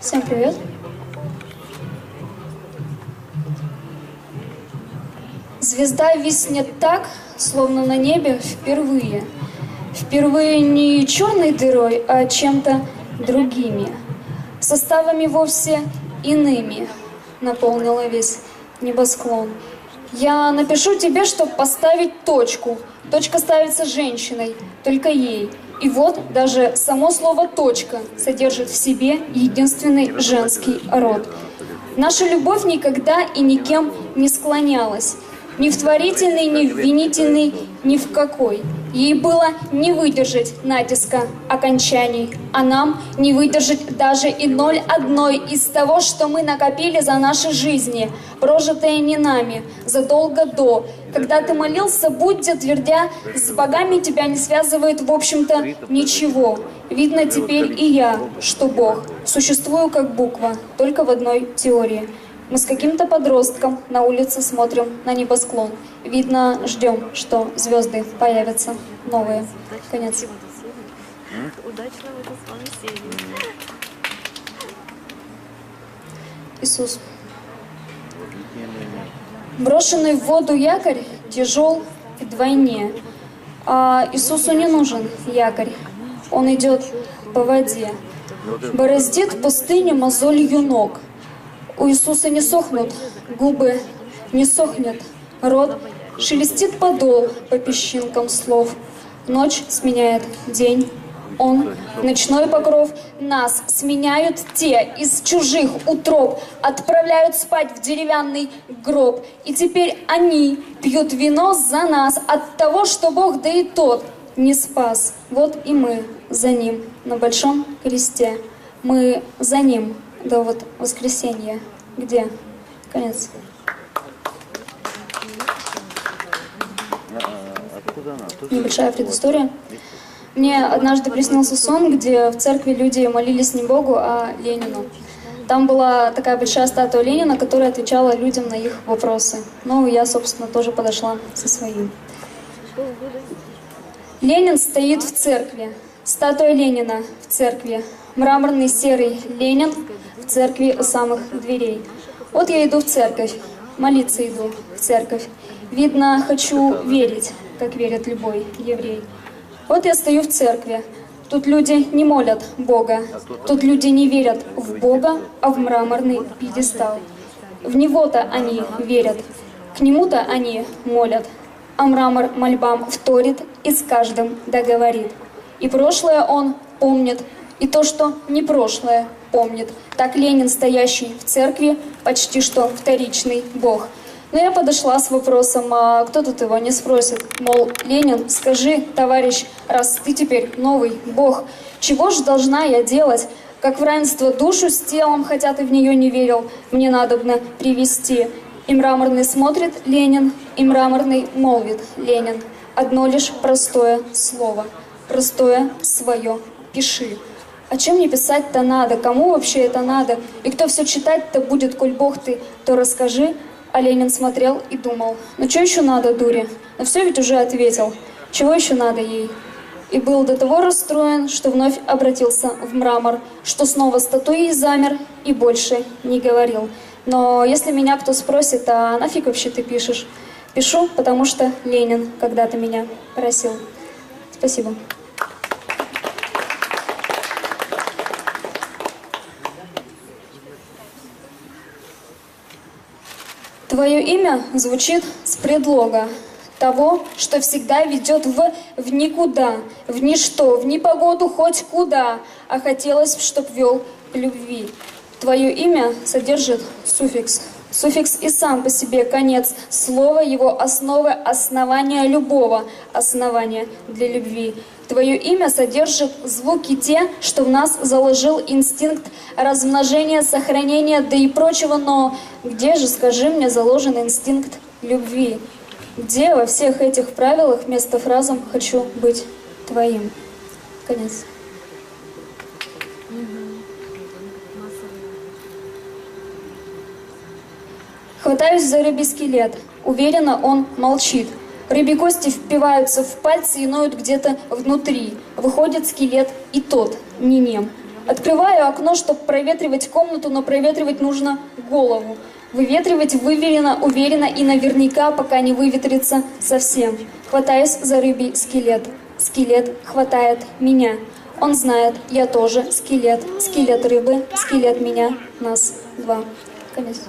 Всем привет. Звезда виснет так, словно на небе впервые. Впервые не черной дырой, а чем-то другими. Составами вовсе иными наполнила весь небосклон. Я напишу тебе, чтобы поставить точку. Точка ставится женщиной, только ей. И вот даже само слово «точка» содержит в себе единственный женский род. Наша любовь никогда и никем не склонялась. Ни в творительный, ни в винительный, ни в какой. Ей было не выдержать натиска окончаний, а нам не выдержать даже и 0,1 из того, что мы накопили за наши жизни, прожитые не нами, задолго до. Когда ты молился, Будде, твердя, с богами тебя не связывает, в общем-то, ничего. Видно теперь и я, что Бог. Существую как буква, только в одной теории. Мы с каким-то подростком на улице смотрим на небосклон. Видно, ждем, что звезды появятся новые. Конец. Удачного с вами серии. Иисус. Брошенный в воду якорь тяжел вдвойне. А Иисусу не нужен якорь. Он идет по воде. Бороздит пустыню мозолью ног. У Иисуса не сохнут губы, не сохнет рот, шелестит подол по песчинкам слов. Ночь сменяет день, он, ночной покров, нас сменяют те из чужих утроб, отправляют спать в деревянный гроб. И теперь они пьют вино за нас от того, что Бог, да и тот, не спас. Вот и мы за ним на большом кресте. Мы за ним до вот воскресенья. Где? Конец. Небольшая предыстория. Мне однажды приснился сон, где в церкви люди молились не Богу, а Ленину. Там была такая большая статуя Ленина, которая отвечала людям на их вопросы. Ну, я, собственно, тоже подошла со своим. Ленин стоит в церкви. Статуя Ленина в церкви. Мраморный серый Ленин в церкви у самых дверей. Вот я иду в церковь, молиться иду в церковь. Видно, хочу верить, как верит любой еврей. Вот я стою в церкви. Тут люди не молят Бога. Тут люди не верят в Бога, а в мраморный пьедестал. В Него-то они верят, к Нему-то они молят. А мрамор мольбам вторит и с каждым договорит. И прошлое он помнит, и то, что не прошлое, помнит. Так Ленин, стоящий в церкви, почти что вторичный Бог. Но я подошла с вопросом, а кто тут его не спросит? Мол, Ленин, скажи, товарищ, раз ты теперь новый Бог, чего же должна я делать? Как в равенство душу с телом, хотя ты в нее не верил, мне надобно привести. И мраморный смотрит Ленин, и мраморный молвит Ленин. Одно лишь простое слово, простое свое пиши. О чем мне писать-то надо? Кому вообще это надо? И кто все читать-то будет, коль Бог ты, то расскажи. А Ленин смотрел и думал, ну что еще надо, дуре? Но все ведь уже ответил. Чего еще надо ей? И был до того расстроен, что вновь обратился в мрамор, что снова статуей замер и больше не говорил. Но если меня кто спросит, а нафиг вообще ты пишешь? Пишу, потому что Ленин когда-то меня просил. Спасибо. Твое имя звучит с предлога того, что всегда ведет в никуда, в ничто, в непогоду хоть куда, а хотелось б, чтоб вел к любви. Твое имя содержит суффикс. Суффикс и сам по себе конец слова, его основы, основания любого основания для любви. Твое имя содержит звуки те, что в нас заложил инстинкт размножения, сохранения, да и прочего, но где же, скажи мне, заложен инстинкт любви? Где во всех этих правилах вместо фразам «хочу быть твоим»? Конец. Хватаюсь за рыбий скелет. Уверенно он молчит. Рыбьи кости впиваются в пальцы и ноют где-то внутри. Выходит скелет и тот, не нем. Открываю окно, чтобы проветривать комнату, но проветривать нужно голову. Выветривать выверено, уверенно и наверняка, пока не выветрится совсем. Хватаюсь за рыбий скелет. Скелет хватает меня. Он знает, я тоже скелет. Скелет рыбы, скелет меня, нас два. Конец.